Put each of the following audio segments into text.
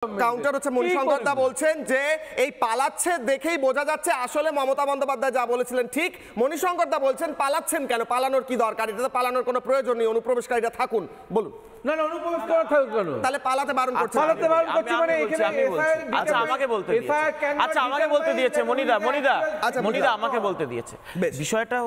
Counter হচ্ছে মণিশঙ্কর দা বলছেন যে এই পালাচ্ছে দেখেই বোঝা যাচ্ছে আসলে মমতা বন্দ্যোপাধ্যায় যা বলেছিলেন ঠিক। মণিশঙ্কর দা বলছেন পালাচ্ছেন কেন, পালানোর কি দরকার, এটাতে পালানোর কোনো প্রয়োজন নেই, অনুপ্রবেশকারীরা থাকুন। বলুন। না না, অনুপ্রবেশ করা থাকুক কেন? তাহলে পালাতে বারণ করছে, পালাতে বারণ করছে মানে এখানে আচ্ছা আমাকে বলতে দিয়েছে মনিদা আমাকে বলতে দিয়েছে। বিষয়টা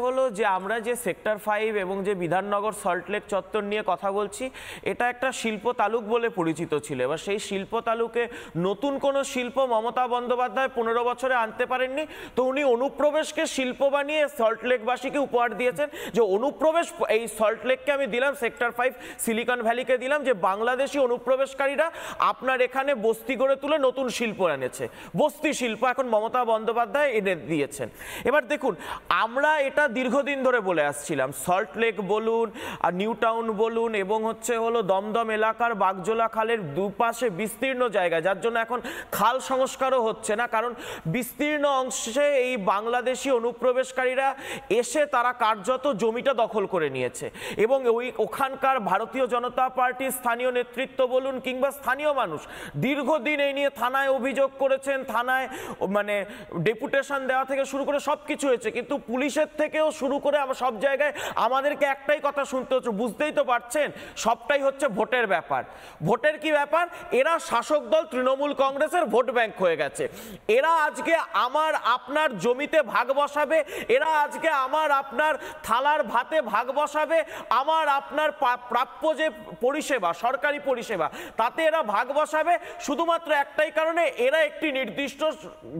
হলো যে আমরা যে সেক্টর 5 এবং যে বিধাননগর সল্টলেক চত্বর নিয়ে কথা বলছি, এটা একটা শিল্প তালুক বলে পরিচিত ছিল। এবার সেই শিল্প তালুকে নতুন কোনো শিল্প মমতা বন্দ্যোপাধ্যায় 15 বছরে আনতে পারেননি, তো উনি অনুপ্রবেশকে শিল্প বানিয়ে সল্টলেকবাসীকে উপহার দিয়েছেন যে অনুপ্রবেশ এই সল্টলেককে আমি দিলাম, সেক্টর 5 সিলিকন ভ্যালিকে দিলাম, যে বাংলাদেশি অনুপ্রবেশকারীরা আপনার এখানে বস্তি গড়ে তুলে নতুন শিল্প এনেছে, বস্তি শিল্প এখন মমতা বন্দ্যোপাধ্যায় এনে দিয়েছেন। এবার দেখুন, আমরা এটা দীর্ঘদিন ধরে বলে আসছিলাম, সল্টলেক বলুন আর নিউ টাউন বলুন এবং হলো দমদম এলাকার বাগজোলা খালের দুপাশে বিস্তীর্ণ জায়গা, যার জন্য এখন খাল সংস্কারও হচ্ছে না, কারণ বিস্তীর্ণ অংশে এই বাংলাদেশি অনুপ্রবেশকারীরা এসে তারা কার্যত জমিটা দখল করে নিয়েছে এবং ওখানকার ভারতীয় জনতা পার্টির স্থানীয় নেতৃত্ব বলুন কিংবা স্থানীয় মানুষ দীর্ঘদিন এই নিয়ে থানায় অভিযোগ করেছেন, থানায় মানে ডেপুটেশন দেওয়া থেকে শুরু করে সব কিছু হয়েছে, কিন্তু পুলিশের থেকেও শুরু করে সব জায়গায় আমাদেরকে একটাই কথা শুনতে হচ্ছে, বুঝতেই তো পারছেন সবটাই হচ্ছে ভোটের ব্যাপার। ভোটের কি ব্যাপার, এরা শাসক দল তৃণমূল কংগ্রেসের ভোট ব্যাংক হয়ে গেছে, এরা আজকে আমার আপনার জমিতে ভাগ বসাবে, এরা আজকে আমার আপনার থালার ভাতে ভাগ বসাবে, আমার আপনার প্রাপ্য যে পরিষেবা সরকারি পরিষেবা তাতে এরা ভাগ বসাবে, শুধুমাত্র একটাই কারণে, এরা একটি নির্দিষ্ট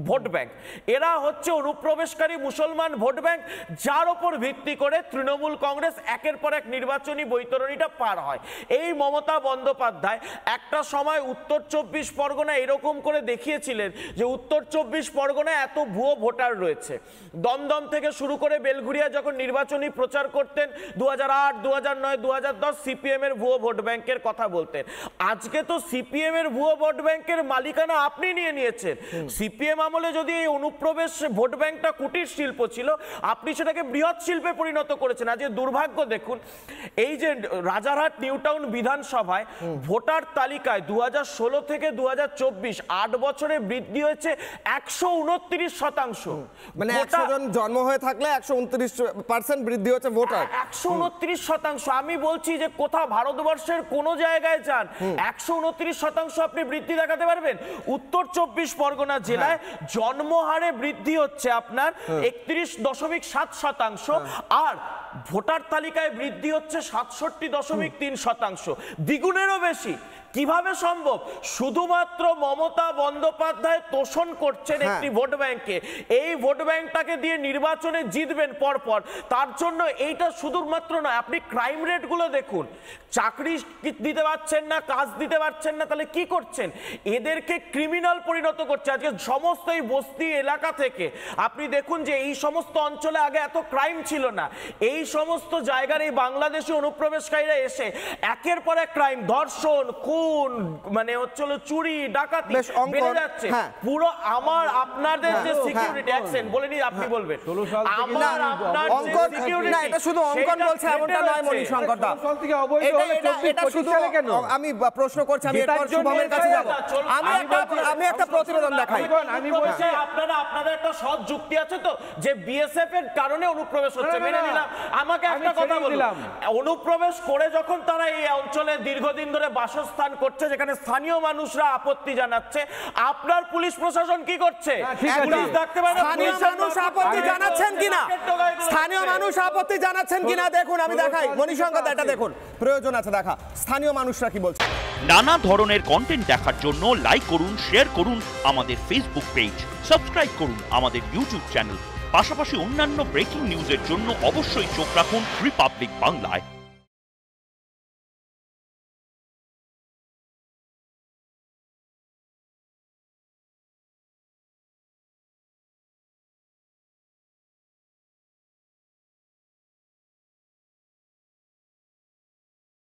ভোট ব্যাংক, এরা হচ্ছে অনুপ্রবেশকারী মুসলমান ভোট ব্যাংক, যার ওপর ভিত্তি করে তৃণমূল কংগ্রেস একের পর এক নির্বাচনী বৈতরণীটা পার হয়। এই মমতা বন্দ্যোপাধ্যায় একটা সময় উত্তর 24 পরগনা এরকম করে দেখিয়েছিলেন যে উত্তর 24 পরগনায় এত ভুয়ো ভোটার রয়েছে। দমদম থেকে শুরু করে বেলঘুরিয়া যখন নির্বাচনী প্রচার করতেন 2008, 2009, 2010 সিপিএম এর ভুয়ো ভোট ব্যাংকের কথা বলতেন। আজকে তো সিপিএম এর ভুয়ো ভোট ব্যাংকের মালিকানা আপনি নিয়ে নিয়েছেন। সিপিএম আমলে যদি এই অনুপ্রবেশ ভোট ব্যাংকটা কুটির শিল্প ছিল, আপনি সেটাকে বৃহৎ শিল্পে পরিণত করেছেন। আজকে দুর্ভাগ্য দেখুন, এই যে রাজারহাট নিউ টাউন বিধানসভায় ভোটার তালিকায় 2016 থেকে 2024 8 বছরে বৃদ্ধি হয়েছে 129%। মানে 100 জন জন্ম হয়ে থাকলে 129% বৃদ্ধি হচ্ছে ভোটার, 129%। আমি বলছি যে কোথাও ভারতবর্ষের কোন জায়গায় যান 129% আপনি বৃদ্ধি দেখাতে পারবেন? উত্তর 24 পরগনা জেলায় জন্মহারে বৃদ্ধি হচ্ছে আপনার 31.7%, আর ভোটার তালিকায় বৃদ্ধি হচ্ছে 67.3%, দ্বিগুণেরও বেশি। কিভাবে সম্ভব? শুধুমাত্র মমতা বন্দ্যোপাধ্যায় তোষণ করছেন একটি ভোট ব্যাংকে, এই ভোট ব্যাংকটাকে দিয়ে নির্বাচনে জিতবেন পরপর, তার জন্য এইটা শুধুমাত্র নয়, আপনি ক্রাইম রেট গুলো দেখুন, চাকরি দিতে পারছেন না, কাজ দিতে পারছেন না, তাহলে কি করছেন? এদেরকে ক্রিমিনাল পরিণত করছে। আজকে সমস্ত এই বস্তি এলাকা থেকে আপনি দেখুন যে এই সমস্ত অঞ্চলে আগে এত ক্রাইম ছিল না, এই সমস্ত জায়গার এই বাংলাদেশি অনুপ্রবেশকারীরা এসে একের পর এক ক্রাইম, ধর্ষণ, মানে চুরি, ডাকাতি বেড়ে যাচ্ছে। পুরো আমার আপনাদের যে সিকিউরিটি অ্যাকশন বলেনি, আপনি বলবেন আমার আপনার যে সিকিউরিটি, না এটা শুধু অঙ্কন বলছে এমনটা নয় মণিশঙ্কর দা, এটা শুধু আমি প্রশ্ন করছি, আমি এরপর শুভমের কাছে যাব, আমি একটা প্রতিবেদন দেখাই। আমি বলছি আপনাদের একটা সৎ যুক্তি আছে তো যে বিএসএফ এর কারণে অনুপ্রবেশ হচ্ছে, মেনে নিলাম। আমাকে একটা কথা বললাম, অনুপ্রবেশ করে যখন তারা এই অঞ্চলে দীর্ঘদিন ধরে বাসস্থান করছে, যেখানে স্থানীয় মানুষরা আপত্তি জানাচ্ছে, আপনার পুলিশ প্রশাসন কি করছে? পুলিশ দেখতে পারে স্থানীয় মানুষ আপত্তি জানাচ্ছেন কিনা, স্থানীয় মানুষ আপত্তি জানাচ্ছেন কিনা দেখুন, আমি দেখাই মণিশঙ্কর দা, এটা দেখুন, প্রয়োজন আছে দেখা স্থানীয় মানুষরা কি বলছে। নানা ধরনের কন্টেন্ট দেখার জন্য লাইক করুন, শেয়ার করুন আমাদের ফেসবুক পেজ, সাবস্ক্রাইব করুন আমাদের ইউটিউব চ্যানেল, পাশাপাশি অন্যান্য ব্রেকিং নিউজের জন্য অবশ্যই চোখ রাখুন রিপাবলিক বাংলায়।